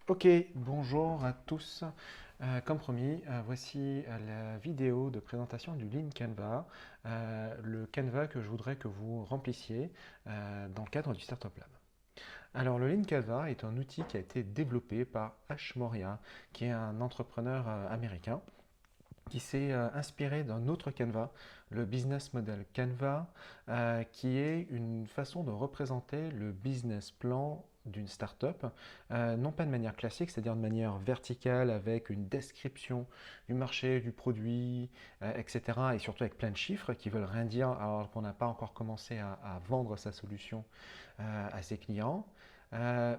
Ok, bonjour à tous. Comme promis, voici la vidéo de présentation du Lean Canva, le Canva que je voudrais que vous remplissiez dans le cadre du Startup Lab. Alors, le Lean Canva est un outil qui a été développé par Ash Maurya, qui est un entrepreneur américain qui s'est inspiré d'un autre Canva, le Business Model Canva, qui est une façon de représenter le business plan d'une startup, non pas de manière classique, c'est-à-dire de manière verticale avec une description du marché, du produit, etc. Et surtout avec plein de chiffres qui veulent rien dire alors qu'on n'a pas encore commencé à vendre sa solution à ses clients,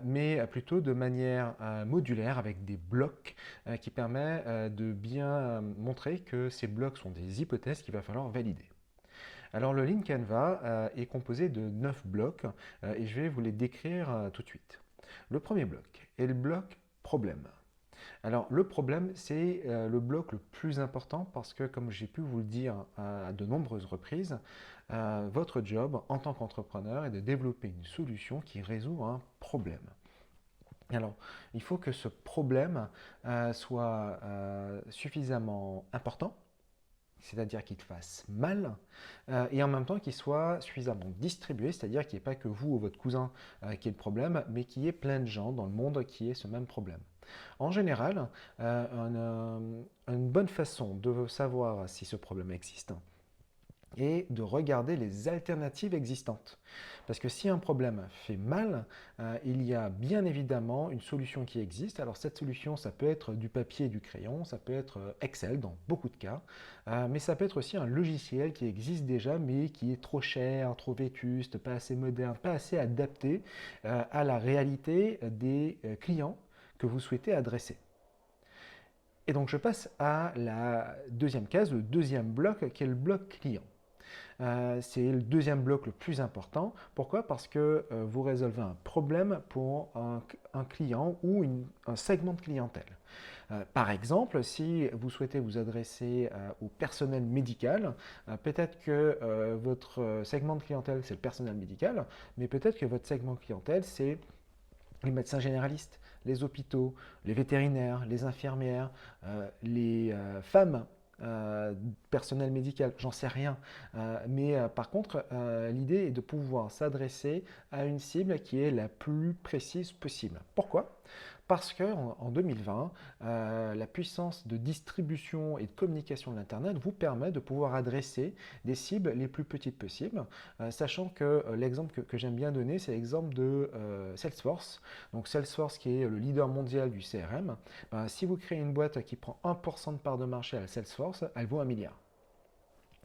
mais plutôt de manière modulaire avec des blocs qui permet de bien montrer que ces blocs sont des hypothèses qu'il va falloir valider. Alors le Lean Canva est composé de 9 blocs et je vais vous les décrire tout de suite. Le premier bloc est le bloc problème. Alors le problème, c'est le bloc le plus important parce que, comme j'ai pu vous le dire à de nombreuses reprises, votre job en tant qu'entrepreneur est de développer une solution qui résout un problème. Alors, il faut que ce problème soit suffisamment important, c'est-à-dire qu'il te fasse mal, et en même temps qu'il soit suffisamment distribué, c'est-à-dire qu'il n'y ait pas que vous ou votre cousin qui ait le problème, mais qu'il y ait plein de gens dans le monde qui aient ce même problème. En général, une bonne façon de savoir si ce problème existe est de regarder les alternatives existantes. Parce que si un problème fait mal, il y a bien évidemment une solution qui existe. Alors cette solution, ça peut être du papier et du crayon, ça peut être Excel dans beaucoup de cas, mais ça peut être aussi un logiciel qui existe déjà, mais qui est trop cher, trop vétuste, pas assez moderne, pas assez adapté à la réalité des clients que vous souhaitez adresser. Et donc je passe à la deuxième case, le deuxième bloc, qui est le bloc client. C'est le deuxième bloc le plus important. Pourquoi? Parce que vous résolvez un problème pour un client ou un segment de clientèle. Par exemple, si vous souhaitez vous adresser au personnel médical, peut-être que votre segment de clientèle, c'est le personnel médical, mais peut-être que votre segment de clientèle, c'est les médecins généralistes, les hôpitaux, les vétérinaires, les infirmières, les femmes, personnel médical, j'en sais rien. Mais par contre, l'idée est de pouvoir s'adresser à une cible qui est la plus précise possible. Pourquoi? Parce qu'en 2020, la puissance de distribution et de communication de l'Internet vous permet de pouvoir adresser des cibles les plus petites possibles, sachant que l'exemple que j'aime bien donner, c'est l'exemple de Salesforce. Donc Salesforce qui est le leader mondial du CRM, ben, si vous créez une boîte qui prend 1% de part de marché à Salesforce, elle vaut 1 milliard.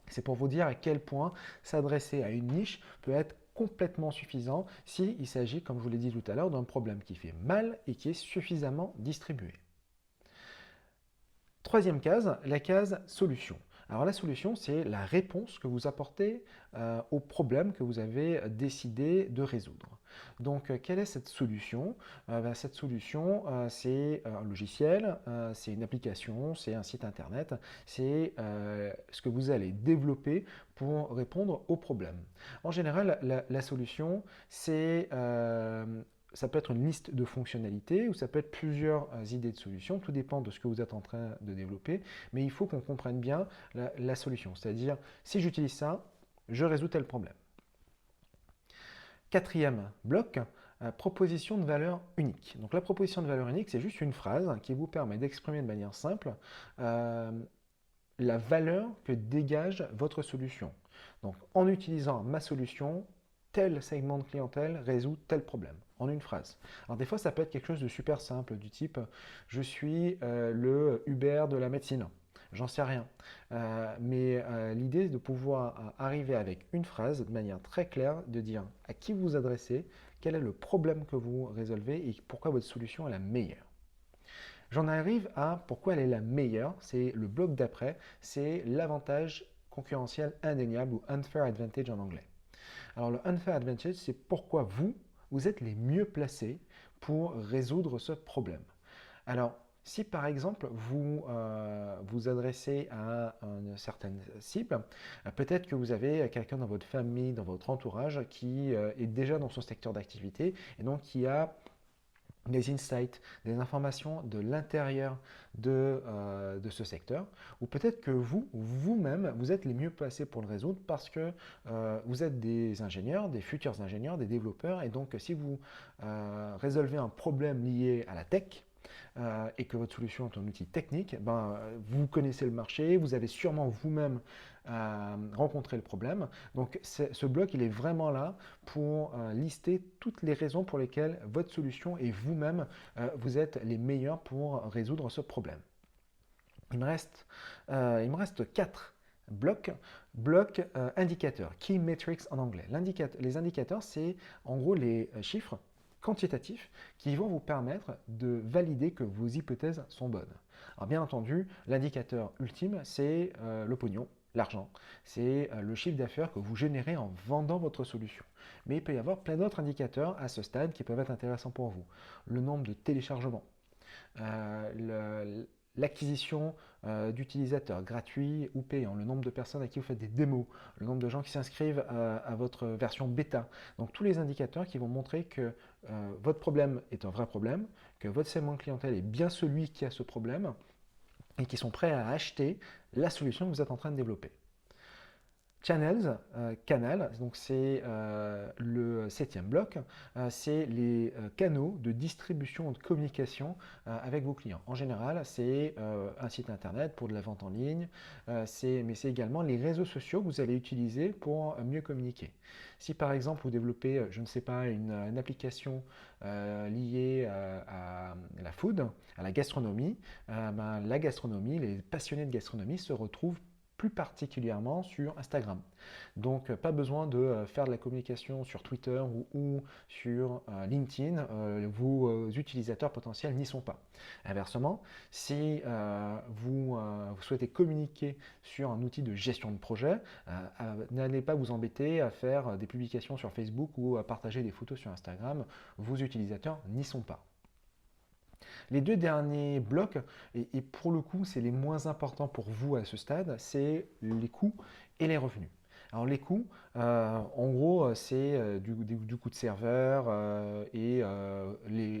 C'est pour vous dire à quel point s'adresser à une niche peut être complètement suffisant s'il s'agit, comme je vous l'ai dit tout à l'heure, d'un problème qui fait mal et qui est suffisamment distribué. Troisième case, la case solution. Alors la solution, c'est la réponse que vous apportez au problème que vous avez décidé de résoudre. Donc quelle est cette solution? Cette solution, c'est un logiciel, c'est une application, c'est un site internet, c'est ce que vous allez développer pour répondre au problème. En général, la solution, c'est ça peut être une liste de fonctionnalités ou ça peut être plusieurs idées de solutions, tout dépend de ce que vous êtes en train de développer, mais il faut qu'on comprenne bien la solution, c'est-à-dire si j'utilise ça, je résous tel problème. Quatrième bloc, proposition de valeur unique. Donc la proposition de valeur unique, c'est juste une phrase qui vous permet d'exprimer de manière simple euh, la valeur que dégage votre solution. Donc en utilisant ma solution, tel segment de clientèle résout tel problème, en une phrase. Alors des fois, ça peut être quelque chose de super simple, du type je suis le Uber de la médecine. J'en sais rien. Mais l'idée est de pouvoir arriver avec une phrase de manière très claire, de dire à qui vous vous adressez, quel est le problème que vous résolvez et pourquoi votre solution est la meilleure. J'en arrive à pourquoi elle est la meilleure, c'est le bloc d'après, c'est l'avantage concurrentiel indéniable ou unfair advantage en anglais. Alors le unfair advantage, c'est pourquoi vous êtes les mieux placés pour résoudre ce problème. Alors, si par exemple vous vous adressez à une certaine cible, peut-être que vous avez quelqu'un dans votre famille, dans votre entourage qui est déjà dans son secteur d'activité et donc qui a des insights, des informations de l'intérieur de ce secteur, ou peut-être que vous-même, vous êtes les mieux placés pour le résoudre parce que vous êtes des ingénieurs, des futurs ingénieurs, des développeurs, et donc si vous résolvez un problème lié à la tech, et que votre solution est un outil technique, ben, vous connaissez le marché, vous avez sûrement vous-même rencontré le problème. Donc ce bloc, il est vraiment là pour lister toutes les raisons pour lesquelles votre solution et vous-même, vous êtes les meilleurs pour résoudre ce problème. Il me reste 4 blocs. Bloc indicateurs, Key Metrics en anglais. Les indicateurs, c'est en gros les chiffres quantitatifs qui vont vous permettre de valider que vos hypothèses sont bonnes. Alors bien entendu, l'indicateur ultime, c'est le pognon, l'argent. C'est le chiffre d'affaires que vous générez en vendant votre solution. Mais il peut y avoir plein d'autres indicateurs à ce stade qui peuvent être intéressants pour vous. Le nombre de téléchargements, l'acquisition d'utilisateurs gratuits ou payants, le nombre de personnes à qui vous faites des démos, le nombre de gens qui s'inscrivent à votre version bêta. Donc tous les indicateurs qui vont montrer que votre problème est un vrai problème, que votre segment de clientèle est bien celui qui a ce problème et qui sont prêts à acheter la solution que vous êtes en train de développer. Channels, canal, donc c'est le 7e bloc, c'est les canaux de distribution et de communication avec vos clients. En général, c'est un site internet pour de la vente en ligne, mais c'est également les réseaux sociaux que vous allez utiliser pour mieux communiquer. Si par exemple vous développez, je ne sais pas, une application liée à la food, à la gastronomie, ben, la gastronomie, les passionnés de gastronomie se retrouvent plus particulièrement sur Instagram. Donc, pas besoin de faire de la communication sur Twitter ou sur LinkedIn. Vos utilisateurs potentiels n'y sont pas. Inversement, si vous souhaitez communiquer sur un outil de gestion de projet, n'allez pas vous embêter à faire des publications sur Facebook ou à partager des photos sur Instagram. Vos utilisateurs n'y sont pas. Les deux derniers blocs, et pour le coup, c'est les moins importants pour vous à ce stade, c'est les coûts et les revenus. Alors les coûts, en gros, c'est du coût de serveur et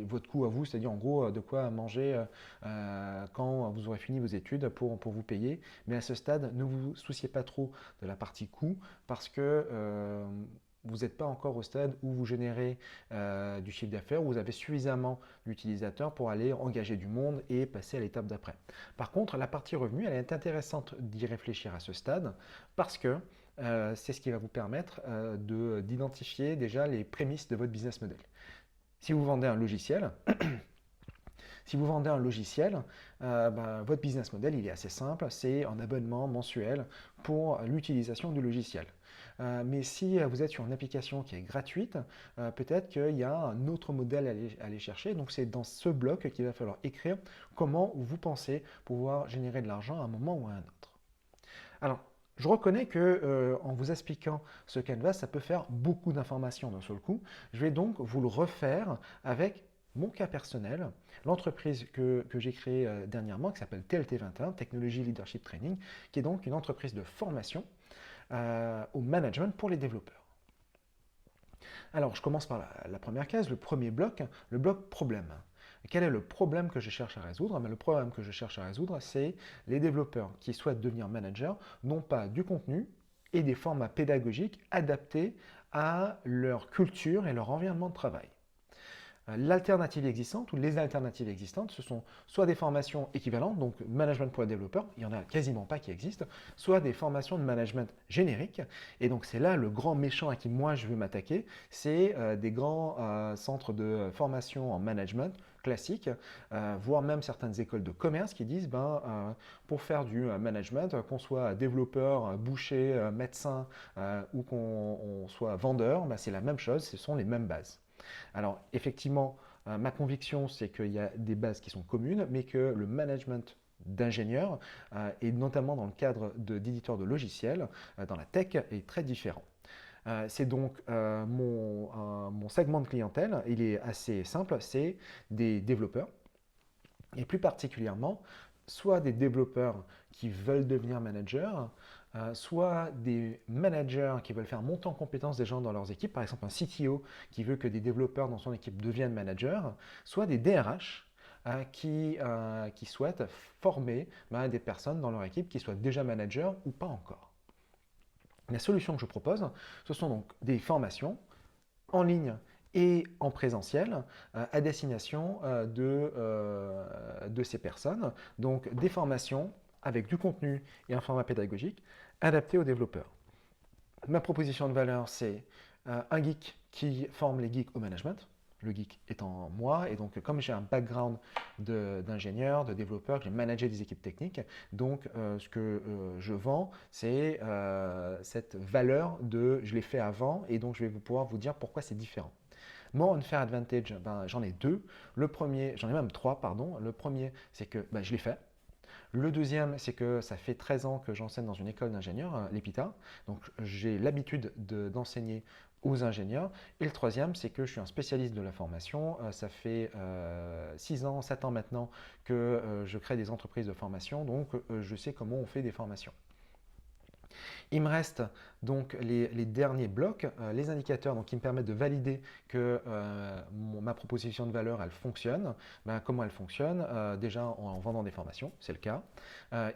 votre coût à vous, c'est-à-dire en gros de quoi manger quand vous aurez fini vos études pour vous payer. Mais à ce stade, ne vous souciez pas trop de la partie coût parce que vous n'êtes pas encore au stade où vous générez du chiffre d'affaires, où vous avez suffisamment d'utilisateurs pour aller engager du monde et passer à l'étape d'après. Par contre, la partie revenu, elle est intéressante d'y réfléchir à ce stade parce que c'est ce qui va vous permettre d'identifier déjà les prémices de votre business model. Si vous vendez un logiciel, votre business model, il est assez simple, c'est un abonnement mensuel pour l'utilisation du logiciel. Mais si vous êtes sur une application qui est gratuite, peut-être qu'il y a un autre modèle à aller chercher. Donc c'est dans ce bloc qu'il va falloir écrire comment vous pensez pouvoir générer de l'argent à un moment ou à un autre. Alors, je reconnais que en vous expliquant ce canvas, ça peut faire beaucoup d'informations d'un seul coup. Je vais donc vous le refaire avec mon cas personnel, l'entreprise que j'ai créée dernièrement, qui s'appelle TLT21, Technology Leadership Training, qui est donc une entreprise de formation au management pour les développeurs. Alors, je commence par la première case, le premier bloc, le bloc problème. Quel est le problème que je cherche à résoudre? Le problème que je cherche à résoudre, c'est les développeurs qui souhaitent devenir managers n'ont pas du contenu et des formats pédagogiques adaptés à leur culture et leur environnement de travail. L'alternative existante ou les alternatives existantes, ce sont soit des formations équivalentes, donc management pour les développeurs, il n'y en a quasiment pas qui existent, soit des formations de management génériques. Et donc c'est là le grand méchant à qui moi je veux m'attaquer, c'est des grands centres de formation en management classique, voire même certaines écoles de commerce qui disent pour faire du management, qu'on soit développeur, boucher, médecin ou qu'on soit vendeur, c'est la même chose, ce sont les mêmes bases. Alors effectivement, ma conviction, c'est qu'il y a des bases qui sont communes, mais que le management d'ingénieurs, et notamment dans le cadre d'éditeurs de logiciels, dans la tech, est très différent. C'est donc mon segment de clientèle, il est assez simple, c'est des développeurs, et plus particulièrement, soit des développeurs qui veulent devenir managers, soit des managers qui veulent faire monter en compétence des gens dans leurs équipes, par exemple un CTO qui veut que des développeurs dans son équipe deviennent managers, soit des DRH qui souhaitent former des personnes dans leur équipe qui soient déjà managers ou pas encore. La solution que je propose, ce sont donc des formations en ligne et en présentiel à destination de ces personnes. Donc des formations avec du contenu et un format pédagogique adapté aux développeurs. Ma proposition de valeur, c'est un geek qui forme les geeks au management, le geek étant moi, et donc comme j'ai un background d'ingénieur, de développeur, que j'ai managé des équipes techniques, donc ce que je vends, c'est cette valeur de je l'ai fait avant, et donc je vais pouvoir vous dire pourquoi c'est différent. Mon unfair advantage, j'en ai deux. Le premier, j'en ai même trois, pardon. Le premier, c'est que je l'ai fait. Le deuxième, c'est que ça fait 13 ans que j'enseigne dans une école d'ingénieurs, l'EPITA. Donc j'ai l'habitude d'enseigner aux ingénieurs. Et le troisième, c'est que je suis un spécialiste de la formation. Ça fait 6 ans, 7 ans maintenant que je crée des entreprises de formation. Donc je sais comment on fait des formations. Il me reste donc les derniers blocs, les indicateurs qui me permettent de valider que ma proposition de valeur, elle fonctionne. Comment elle fonctionne? Déjà en vendant des formations, c'est le cas.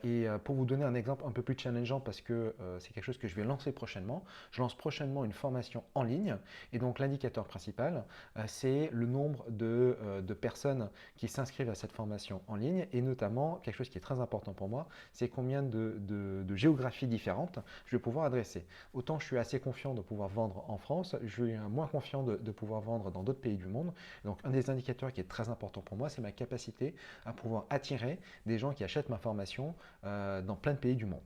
Et pour vous donner un exemple un peu plus challengeant, parce que c'est quelque chose que je vais lancer prochainement, je lance prochainement une formation en ligne. Et donc l'indicateur principal, c'est le nombre de personnes qui s'inscrivent à cette formation en ligne. Et notamment, quelque chose qui est très important pour moi, c'est combien de géographies différentes je vais pouvoir adresser. Autant je suis assez confiant de pouvoir vendre en France, je suis moins confiant de pouvoir vendre dans d'autres pays du monde. Donc un des indicateurs qui est très important pour moi, c'est ma capacité à pouvoir attirer des gens qui achètent ma formation dans plein de pays du monde.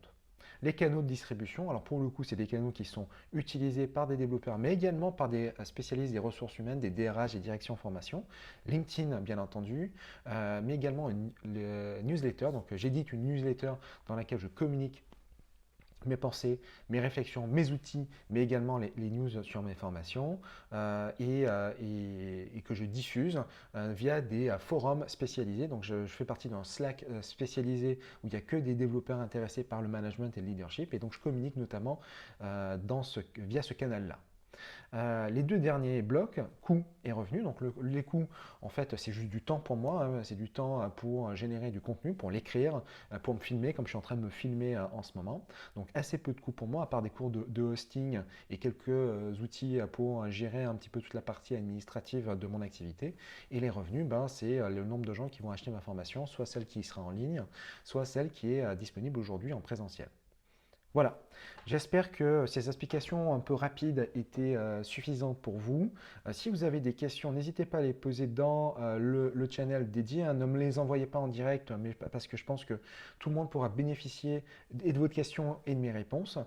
Les canaux de distribution, alors pour le coup, c'est des canaux qui sont utilisés par des développeurs, mais également par des spécialistes des ressources humaines, des DRH et directions formation. LinkedIn, bien entendu, mais également une newsletter. Donc j'édite une newsletter dans laquelle je communique mes pensées, mes réflexions, mes outils, mais également les news sur mes formations et que je diffuse via des forums spécialisés. Donc je fais partie d'un Slack spécialisé où il n'y a que des développeurs intéressés par le management et le leadership et donc je communique notamment via ce canal-là. Les deux derniers blocs, coûts et revenus. Donc les coûts, en fait, c'est juste du temps pour moi, hein, c'est du temps pour générer du contenu, pour l'écrire, pour me filmer, comme je suis en train de me filmer en ce moment. Donc assez peu de coûts pour moi, à part des cours de hosting et quelques outils pour gérer un petit peu toute la partie administrative de mon activité. Et les revenus, c'est le nombre de gens qui vont acheter ma formation, soit celle qui sera en ligne, soit celle qui est disponible aujourd'hui en présentiel. Voilà, j'espère que ces explications un peu rapides étaient suffisantes pour vous. Si vous avez des questions, n'hésitez pas à les poser dans le channel dédié, hein. Ne me les envoyez pas en direct, mais parce que je pense que tout le monde pourra bénéficier et de votre question et de mes réponses.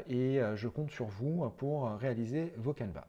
Et je compte sur vous pour réaliser vos Canva.